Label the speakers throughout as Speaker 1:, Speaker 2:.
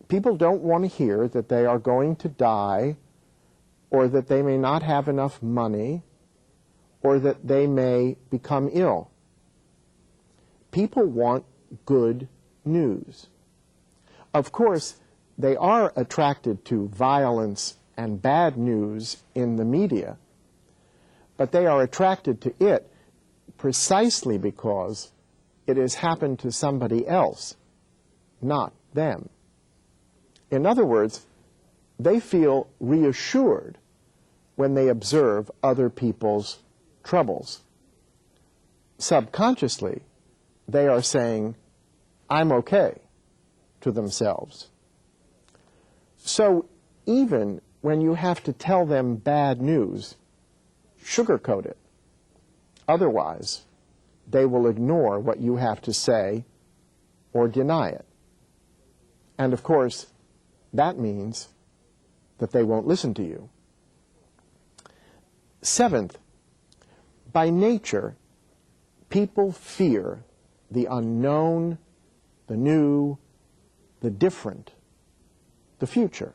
Speaker 1: People don't want to hear that they are going to die, or that they may not have enough money, or that they may become ill. People want good news. Of course, they are attracted to violence and bad news in the media, but they are attracted to it precisely because it has happened to somebody else, not them. In other words, they feel reassured when they observe other people's troubles. Subconsciously, they are saying, "I'm okay," to themselves. So even when you have to tell them bad news, sugarcoat it. Otherwise, they will ignore what you have to say or deny it. And of course, that means that they won't listen to you. Seventh, by nature, people fear the unknown, the new, the different, the future.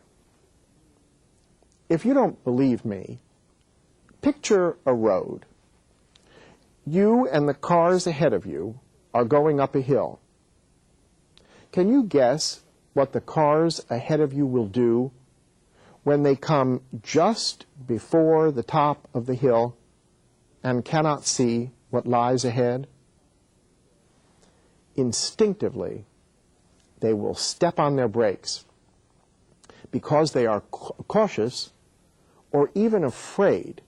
Speaker 1: If you don't believe me, picture a road. You and the cars ahead of you are going up a hill. Can you guess what the cars ahead of you will do when they come just before the top of the hill and cannot see what lies ahead? Instinctively, they will step on their brakes because they are cautious or even afraid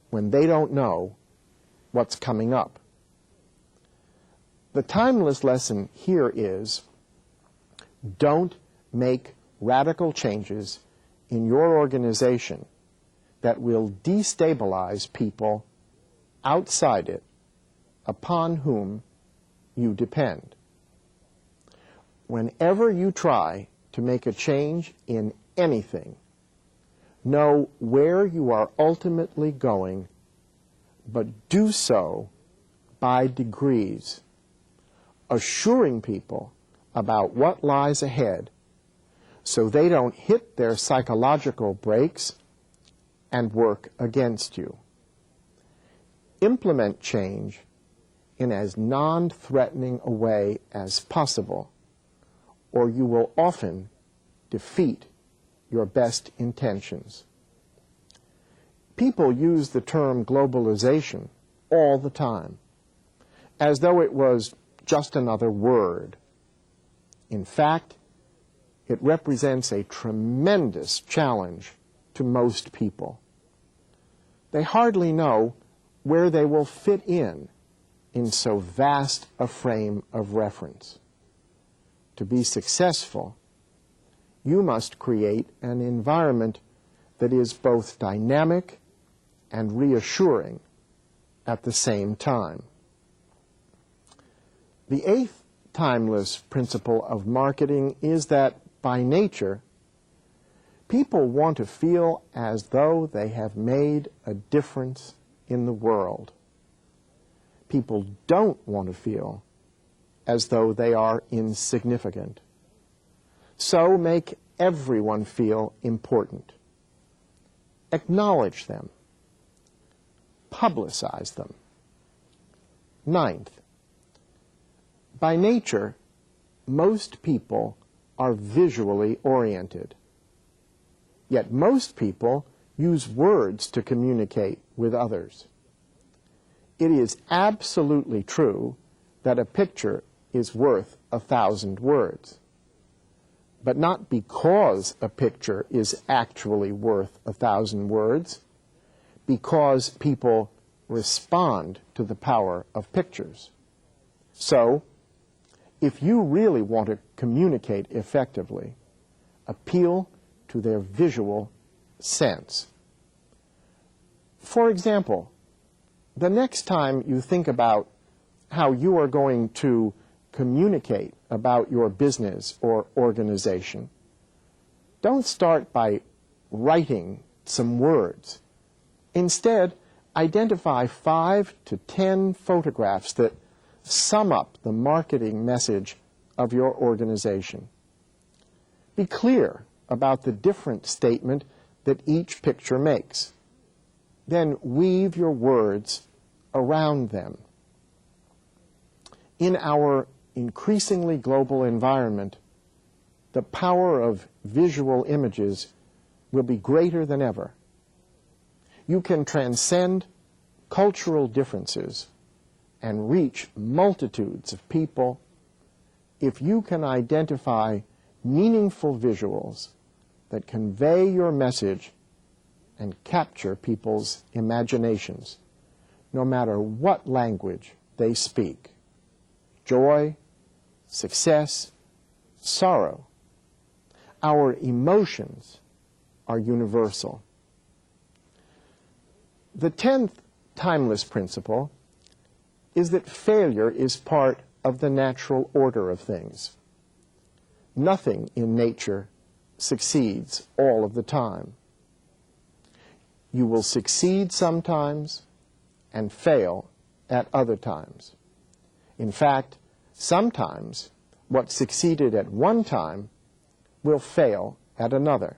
Speaker 1: when they don't know what's coming up. The timeless lesson here is, don't make radical changes in your organization that will destabilize people outside it upon whom you depend. Whenever you try to make a change in anything, know where you are ultimately going, but do so by degrees, assuring people about what lies ahead so they don't hit their psychological brakes and work against you. Implement change in as non-threatening a way as possible, or you will often defeat your best intentions. People use the term globalization all the time, as though it was just another word. In fact, it represents a tremendous challenge to most people. They hardly know where they will fit in so vast a frame of reference. To be successful, you must create an environment that is both dynamic and reassuring at the same time. The eighth timeless principle of marketing is that, by nature, people want to feel as though they have made a difference in the world. People don't want to feel as though they are insignificant. So make everyone feel important. Acknowledge them. Publicize them. Ninth, by nature, most people are visually oriented. Yet most people use words to communicate with others. It is absolutely true that a picture is worth 1,000 words, but not because a picture is actually worth 1,000 words, because people respond to the power of pictures. So, if you really want to communicate effectively, appeal to their visual sense. For example, the next time you think about how you are going to communicate about your business or organization, don't start by writing some words. Instead, identify 5 to 10 photographs that sum up the marketing message of your organization. Be clear about the different statement that each picture makes. Then weave your words around them. In our increasingly global environment, the power of visual images will be greater than ever. You can transcend cultural differences and reach multitudes of people if you can identify meaningful visuals that convey your message and capture people's imaginations, no matter what language they speak. Joy, success, sorrow. Our emotions are universal. The 10th timeless principle is that failure is part of the natural order of things. Nothing in nature succeeds all of the time. You will succeed sometimes and fail at other times. In fact, sometimes what succeeded at one time will fail at another.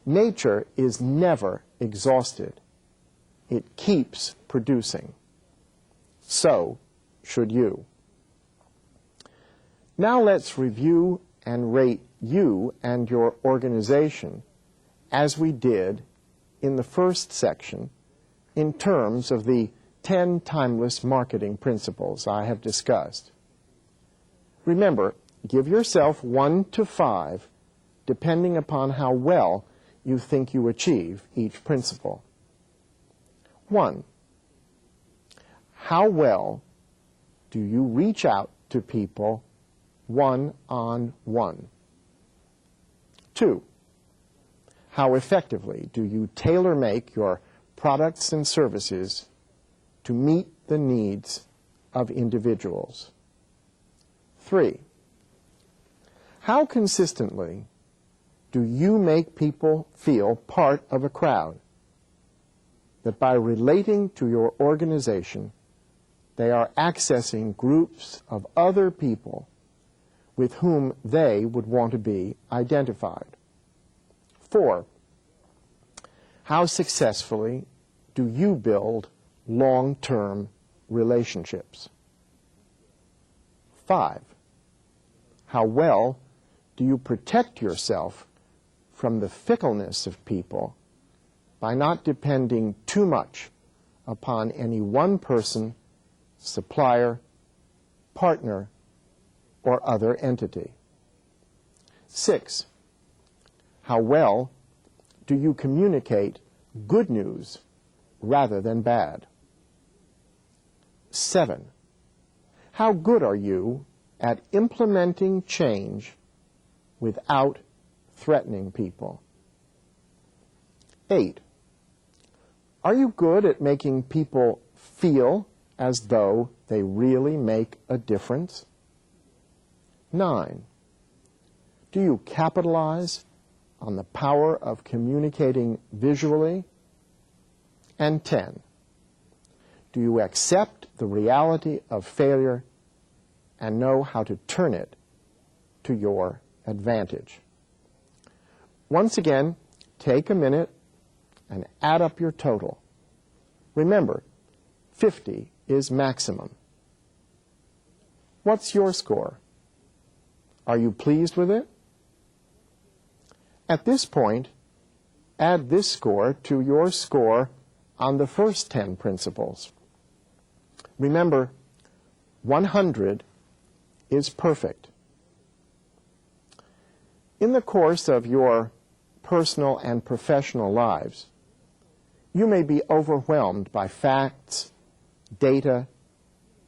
Speaker 1: Nature is never exhausted. It keeps producing. So should you. Now let's review and rate you and your organization as we did in the first section in terms of the 10 timeless marketing principles I have discussed. Remember, give yourself 1 to 5 depending upon how well you think you achieve each principle. 1. How well do you reach out to people one-on-one? 2. How effectively do you tailor-make your products and services to meet the needs of individuals? 3. How consistently do you make people feel part of a crowd, that by relating to your organization, they are accessing groups of other people with whom they would want to be identified? 4. How successfully do you build long-term relationships? 5. How well do you protect yourself from the fickleness of people by not depending too much upon any one person, supplier, partner, or other entity? 6. How well do you communicate good news rather than bad? 7. How good are you at implementing change without threatening people? 8. Are you good at making people feel as though they really make a difference? 9. Do you capitalize on the power of communicating visually? And 10. Do you accept the reality of failure and know how to turn it to your advantage? Once again, take a minute and add up your total. Remember, 50 is maximum. What's your score? Are you pleased with it? At this point, add this score to your score on the first 10 principles. Remember, 100 is perfect. In the course of your personal and professional lives, you may be overwhelmed by facts, data,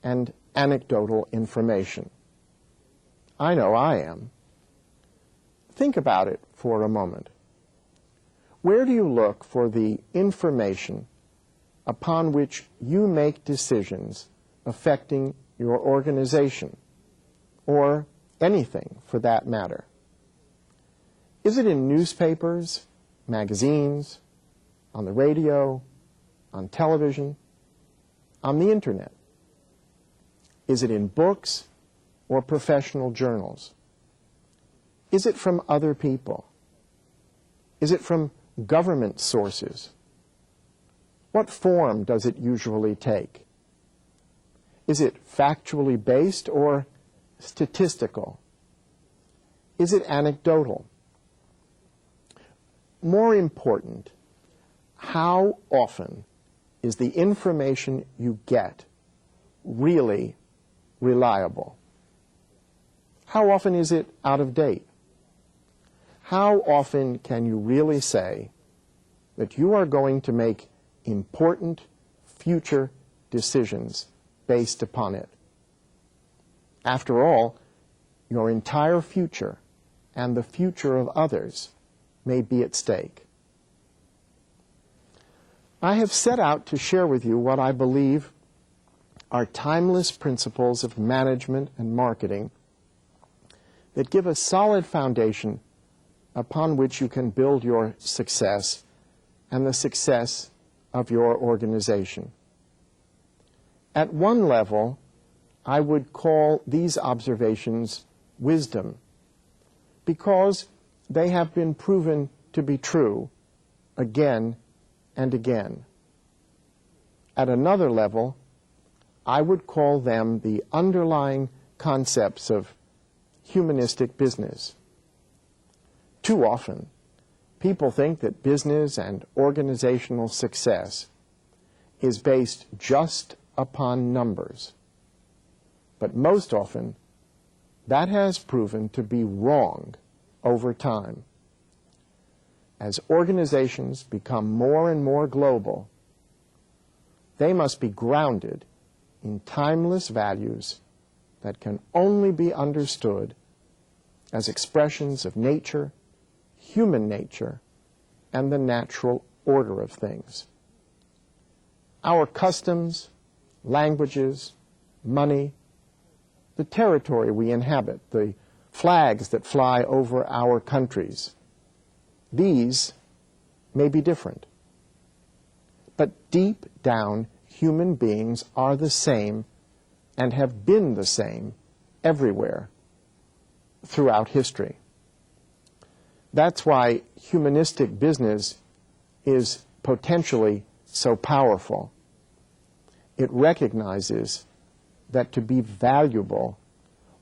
Speaker 1: and anecdotal information. I know I am. Think about it for a moment. Where do you look for the information upon which you make decisions affecting your organization, or anything for that matter? Is it in newspapers, magazines, on the radio, on television, on the internet? Is it in books or professional journals? Is it from other people? Is it from government sources? What form does it usually take? Is it factually based or statistical? Is it anecdotal? More important, how often is the information you get really reliable? How often is it out of date? How often can you really say that you are going to make important future decisions based upon it? After all, your entire future and the future of others may be at stake. I have set out to share with you what I believe are timeless principles of management and marketing that give a solid foundation upon which you can build your success and the success of your organization. At one level, I would call these observations wisdom, because they have been proven to be true again and again. At another level, I would call them the underlying concepts of humanistic business. Too often, people think that business and organizational success is based just upon numbers. But most often, that has proven to be wrong over time. As organizations become more and more global, they must be grounded in timeless values that can only be understood as expressions of nature, human nature, and the natural order of things. Our customs, languages, money, the territory we inhabit, the flags that fly over our countries, these may be different. But deep down, human beings are the same and have been the same everywhere throughout history. That's why humanistic business is potentially so powerful. It recognizes that to be valuable,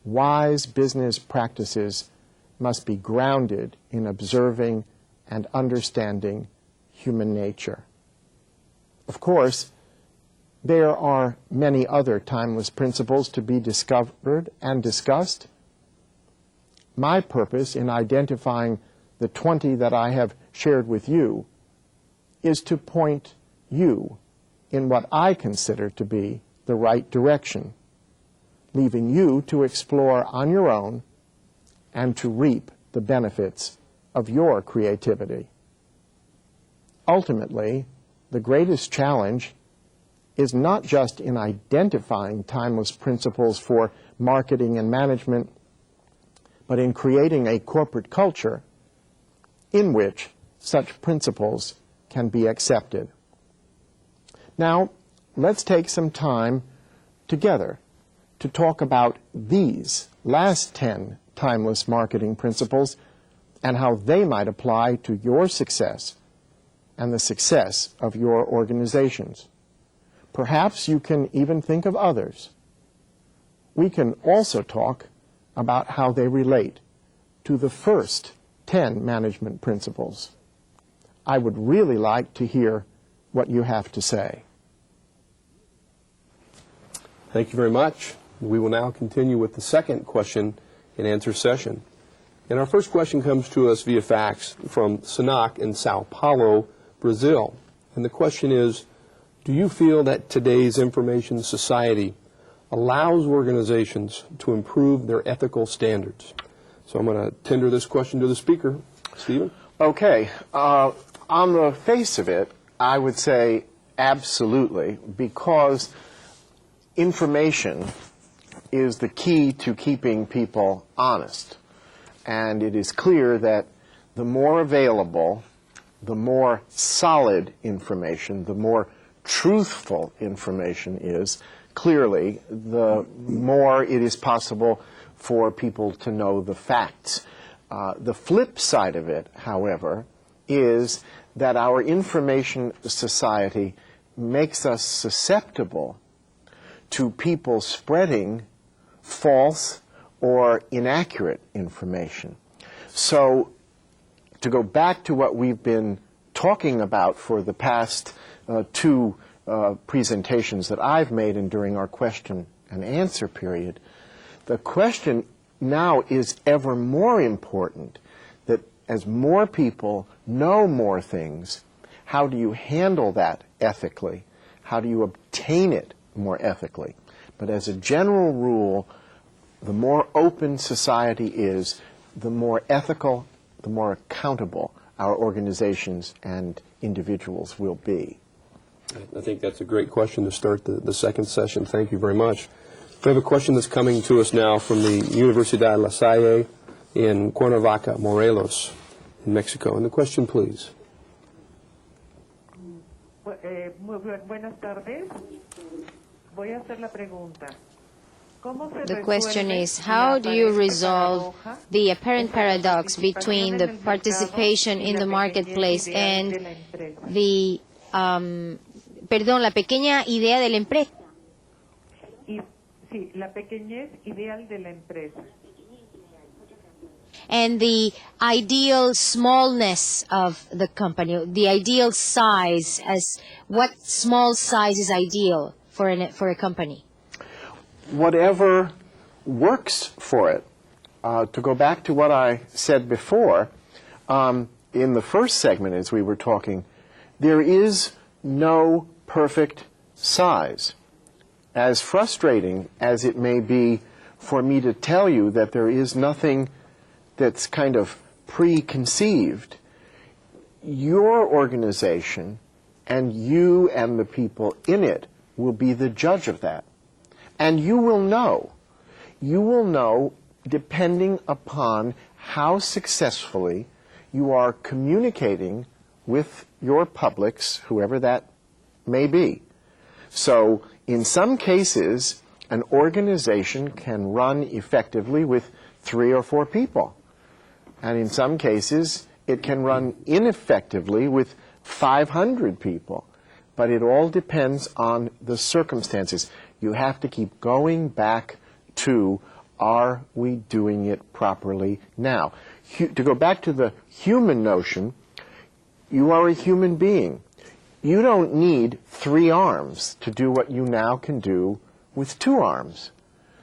Speaker 1: wise business practices must be grounded in observing and understanding human nature. Of course, there are many other timeless principles to be discovered and discussed. My purpose in identifying the 20 that I have shared with you is to point you in what I consider to be the right direction, leaving you to explore on your own and to reap the benefits of your creativity. Ultimately, the greatest challenge is not just in identifying timeless principles for marketing and management, but in creating a corporate culture in which such principles can be accepted. Now, let's take some time together to talk about these last 10 timeless marketing principles and how they might apply to your success and the success of your organizations. Perhaps you can even think of others. We can also talk about how they relate to the first 10 management principles. I would really like to hear what you have to say.
Speaker 2: Thank you very much. We will now continue with the second question and answer session. And our first question comes to us via fax from Sanak in Sao Paulo, Brazil. And the question is, do you feel that today's information society allows organizations to improve their ethical standards? So I'm going to tender this question to the speaker. Stephen?
Speaker 1: Okay. On the face of it, I would say absolutely, because information is the key to keeping people honest. And it is clear that the more available, the more solid information, the more truthful information is, clearly, the more it is possible for people to know the facts. The flip side of it, however, is that our information society makes us susceptible to people spreading false or inaccurate information. So, to go back to what we've been talking about for the past two presentations that I've made and during our question and answer period, the question now is ever more important, that as more people know more things, how do you handle that ethically? How do you obtain it more ethically? But as a general rule, the more open society is, the more ethical, the more accountable our organizations and individuals will be.
Speaker 2: I think that's a great question to start the second session. Thank you very much. We have a question that's coming to us now from the Universidad La Salle in Cuernavaca, Morelos, in Mexico. And the question, please.
Speaker 3: Buenas tardes. Voy a hacer la pregunta.
Speaker 4: The question is, how do you resolve the apparent paradox between the participation in the marketplace and the, la pequeña idea de la empresa?
Speaker 3: Sí, la pequeñez ideal de la empresa.
Speaker 4: And the ideal smallness of the company, the ideal size, as what small size is ideal for a company?
Speaker 1: Whatever works for it. To go back to what I said before, in the first segment as we were talking, there is no perfect size. As frustrating as it may be for me to tell you that there is nothing that's kind of preconceived, your organization and you and the people in it will be the judge of that. And you will know. You will know depending upon how successfully you are communicating with your publics, whoever that may be. So, in some cases, an organization can run effectively with 3 or 4 people. And in some cases, it can run ineffectively with 500 people. But it all depends on the circumstances. You have to keep going back to, are we doing it properly now? To go back to the human notion, you are a human being. You don't need 3 arms to do what you now can do with 2 arms.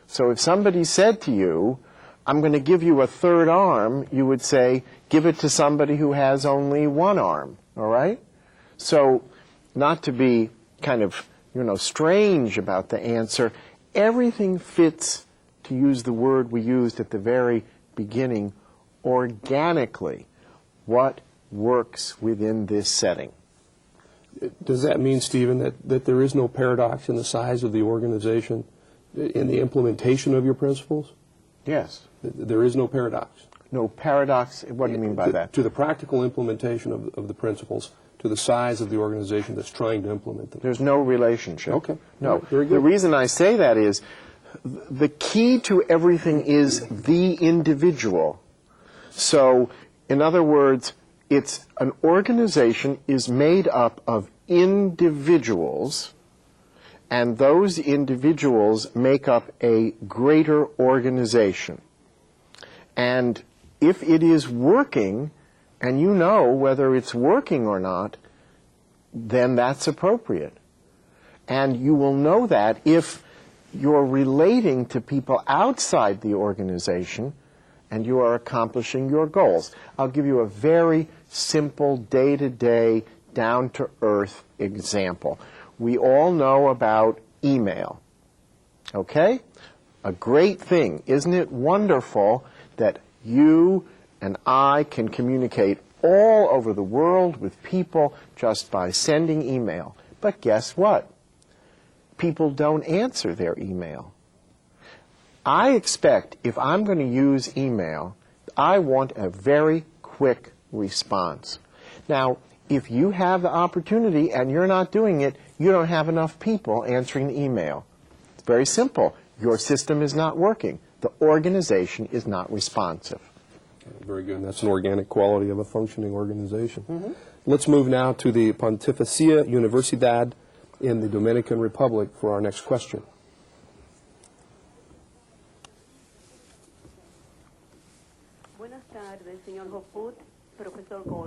Speaker 1: So if somebody said to you, I'm going to give you a 3rd arm, you would say, give it to somebody who has only 1 arm, all right? So, not to be kind of, strange about the answer, everything fits, to use the word we used at the very beginning, organically. What works within this setting?
Speaker 2: Does that mean, Stephen, that there is no paradox in the size of the organization in the implementation of your principles?
Speaker 1: Yes.
Speaker 2: There is no paradox.
Speaker 1: No paradox? What do you mean by that?
Speaker 2: To the practical implementation of the principles, to the size of the organization that's trying to implement them.
Speaker 1: There's no relationship.
Speaker 2: Okay.
Speaker 1: No.
Speaker 2: Very good.
Speaker 1: The reason I say that is the key to everything is the individual. So, in other words, it's an organization is made up of individuals, and those individuals make up a greater organization. And if it is working, and you know whether it's working or not, then that's appropriate. And you will know that if you're relating to people outside the organization and you are accomplishing your goals. I'll give you a very simple, day-to-day, down-to-earth example. We all know about email, okay? A great thing. Isn't it wonderful that you and I can communicate all over the world with people just by sending email? But guess what? People don't answer their email. I expect if I'm going to use email, I want a very quick response. Now, if you have the opportunity and you're not doing it, you don't have enough people answering the email. It's very simple. Your system is not working. The organization is not responsive.
Speaker 2: Very good. And that's an organic quality of a functioning organization. Let's move now to the Pontificia Universidad in the Dominican Republic for our next question.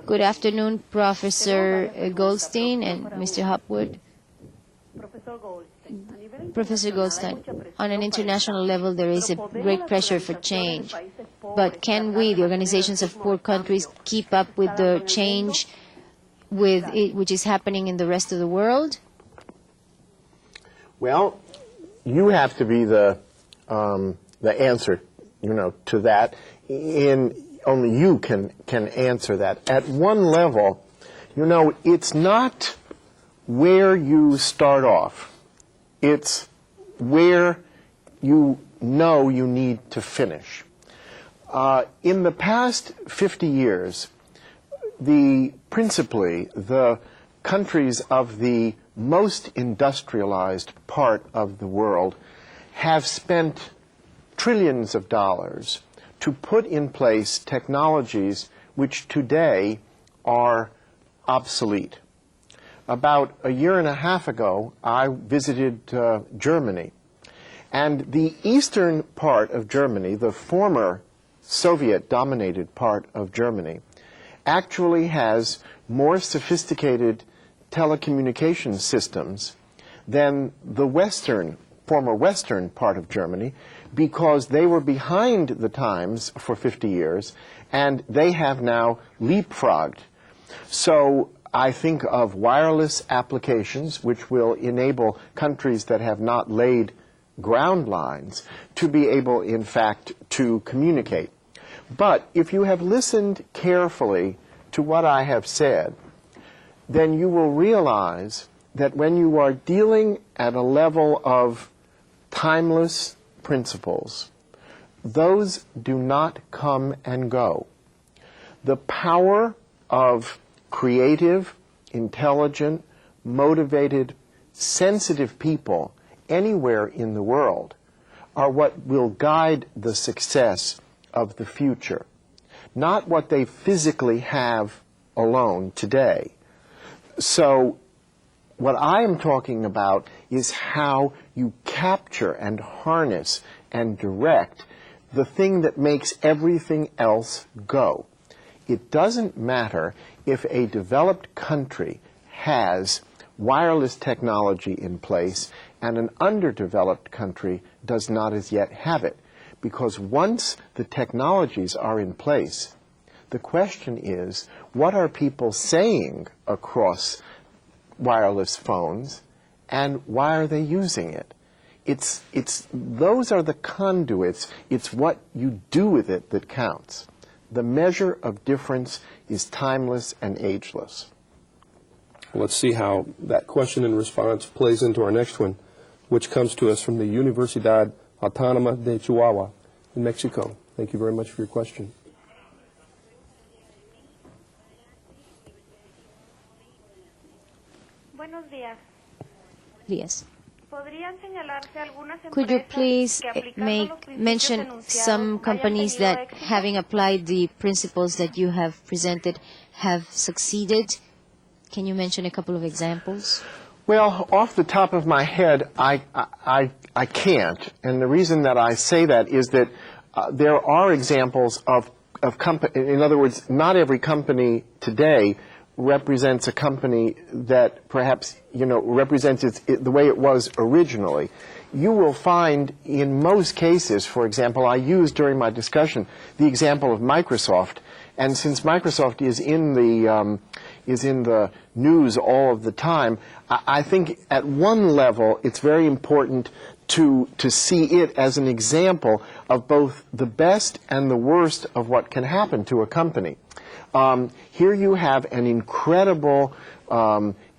Speaker 4: Good afternoon, Professor Goldstein and Mr. Hopwood. Professor Goldstein, on an international level, there is a great pressure for change. But can we, the organizations of poor countries, keep up with the change which is happening in the rest of the world?
Speaker 1: Well, you have to be the answer, to that. Only you can answer that. At one level, it's not where you start off. It's where you know you need to finish. In the past 50 years, principally the countries of the most industrialized part of the world have spent trillions of dollars to put in place technologies which today are obsolete. About a year and a half ago, I visited Germany. And the eastern part of Germany, the former Soviet-dominated part of Germany, actually has more sophisticated telecommunication systems than the former Western part of Germany, because they were behind the times for 50 years, and they have now leapfrogged. So I think of wireless applications which will enable countries that have not laid ground lines to be able, in fact, to communicate. But if you have listened carefully to what I have said, then you will realize that when you are dealing at a level of timeless principles, those do not come and go. The power of creative, intelligent, motivated, sensitive people anywhere in the world are what will guide the success of the future, not what they physically have alone today. So what I am talking about is how you capture and harness and direct the thing that makes everything else go. It doesn't matter if a developed country has wireless technology in place and an underdeveloped country does not as yet have it. Because once the technologies are in place, the question is, what are people saying across wireless phones, and why are they using it? Those are the conduits. It's what you do with it that counts. The measure of difference is timeless and ageless.
Speaker 2: Let's see how that question and response plays into our next one, which comes to us from the Universidad Autónoma de Chihuahua in Mexico. Thank you very much for your question.
Speaker 5: Buenos días.
Speaker 4: Yes.
Speaker 5: ¿Podrían señalarse algunas
Speaker 4: Could you
Speaker 5: empresas
Speaker 4: please
Speaker 5: que aplicando los principios
Speaker 4: mention
Speaker 5: enunciados
Speaker 4: some
Speaker 5: hayan
Speaker 4: companies
Speaker 5: tenido
Speaker 4: that,
Speaker 5: éxito?
Speaker 4: having applied the principles that you have presented, have succeeded? Can you mention a couple of examples?
Speaker 1: Well, off the top of my head, I can't. And the reason that I say that is that there are examples of companies. In other words, not every company today represents a company that perhaps, represents the way it was originally. You will find in most cases, for example, I used during my discussion the example of Microsoft. And since Microsoft is in the news all of the time, I think at one level it's very important to see it as an example of both the best and the worst of what can happen to a company. Here you have an incredible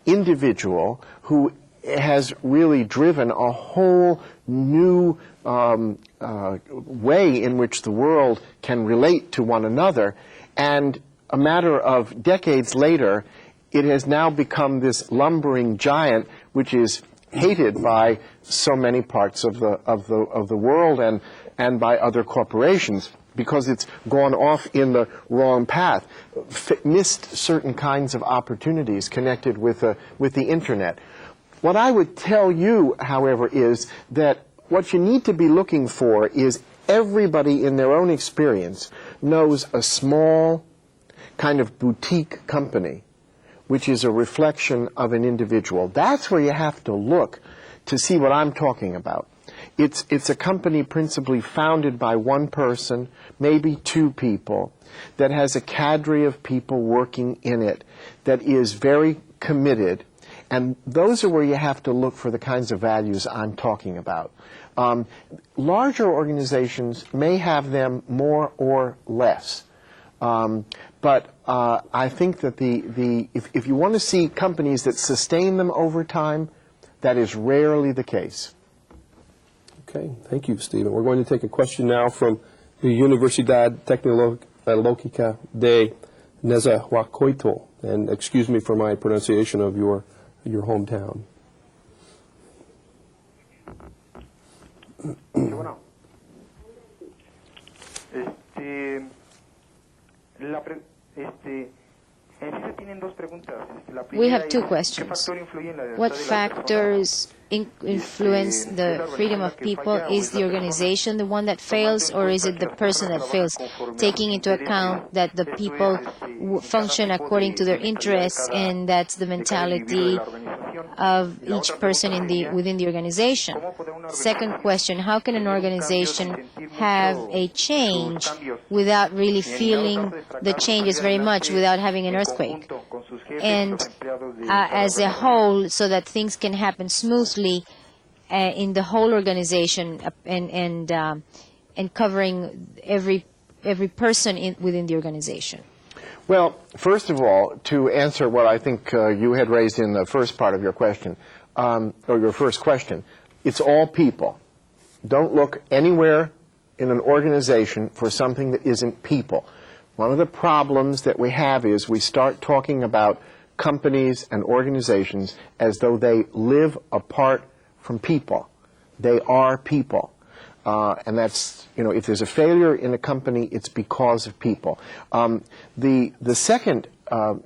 Speaker 1: individual who has really driven a whole new way in which the world can relate to one another. And a matter of decades later, it has now become this lumbering giant which is hated by so many parts of the world and by other corporations. because it's gone off in the wrong path, missed certain kinds of opportunities connected with the internet. What I would tell you, however, is that what you need to be looking for is everybody in their own experience knows a small kind of boutique company which is a reflection of an individual. That's where you have to look to see what I'm talking about. It's a company principally founded by one person, maybe two people, that has a cadre of people working in it, that is very committed, and those are where you have to look for the kinds of values I'm talking about. Larger organizations may have them more or less, but I think that if you want to see companies that sustain them over time, that is rarely the case.
Speaker 2: Okay, thank you, Stephen. We're going to take a question now from the Universidad Tecnológica de Nezahualcóyotl, and excuse me for my pronunciation of your hometown.
Speaker 6: Bueno,
Speaker 4: We have two questions. What factors influence the freedom of people? Is the organization the one that fails, or is it the person that fails? Taking into account that the people function according to their interests, and that's the mentality of each person within the organization. Second question, how can an organization have a change without really feeling the changes very much, without having an earthquake? And as a whole, so that things can happen smoothly in the whole organization, and covering every person within the organization.
Speaker 1: Well, first of all, to answer what I think you had raised in the first part of your question, or your first question, it's all people. Don't look anywhere in an organization for something that isn't people. One of the problems that we have is we start talking about companies and organizations as though they live apart from people. They are people. And that's, if there's a failure in a company, it's because of people. The second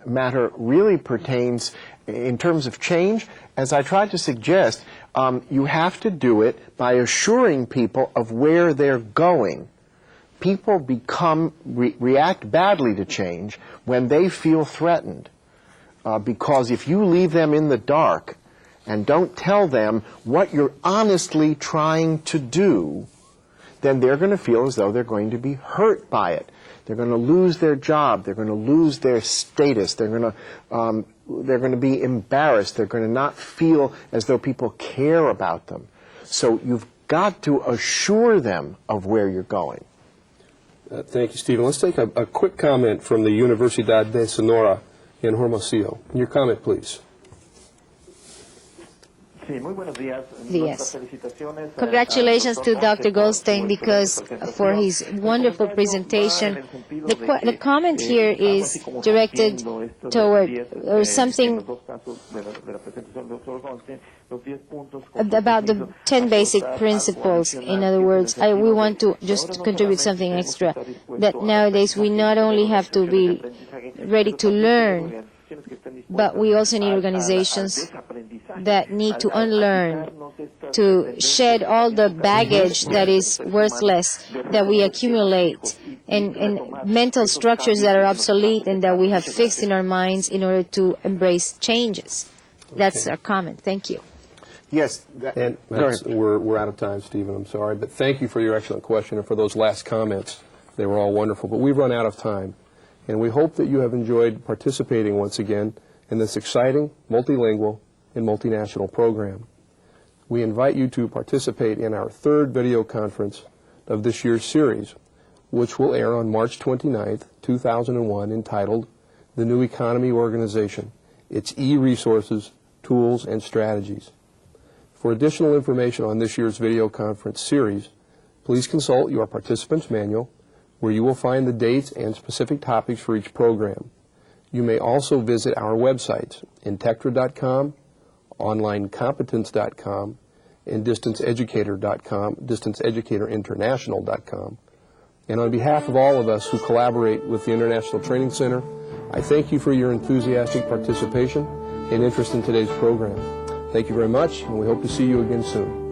Speaker 1: matter really pertains in terms of change. As I tried to suggest, you have to do it by assuring people of where they're going. People react badly to change when they feel threatened. Because if you leave them in the dark and don't tell them what you're honestly trying to do, then they're going to feel as though they're going to be hurt by it. They're going to lose their job. They're going to lose their status. They're going to be embarrassed. They're going to not feel as though people care about them. So you've got to assure them of where you're going.
Speaker 2: Thank you, Stephen. Let's take a quick comment from the Universidad de Sonora in Hermosillo. Your comment, please.
Speaker 4: Yes. Congratulations to Dr. Goldstein for his wonderful presentation. The comment here is directed toward or something about the 10 basic principles. In other words, we want to just contribute something extra, that nowadays we not only have to be ready to learn, but we also need organizations that need to unlearn, to shed all the baggage that is worthless that we accumulate, and mental structures that are obsolete and that we have fixed in our minds in order to embrace changes. That's our comment. Thank you.
Speaker 1: Yes.
Speaker 2: We're out of time, Stephen. I'm sorry. But thank you for your excellent question and for those last comments. They were all wonderful. But we've run out of time. And we hope that you have enjoyed participating once again in this exciting, multilingual, and multinational program. We invite you to participate in our third video conference of this year's series, which will air on March 29th, 2001, entitled The New Economy Organization, Its E-Resources, Tools, and Strategies. For additional information on this year's video conference series, please consult your participant's manual, where you will find the dates and specific topics for each program. You may also visit our websites, Intectra.com, OnlineCompetence.com, and DistanceEducator.com, DistanceEducatorInternational.com. And on behalf of all of us who collaborate with the International Training Center, I thank you for your enthusiastic participation and interest in today's program. Thank you very much, and we hope to see you again soon.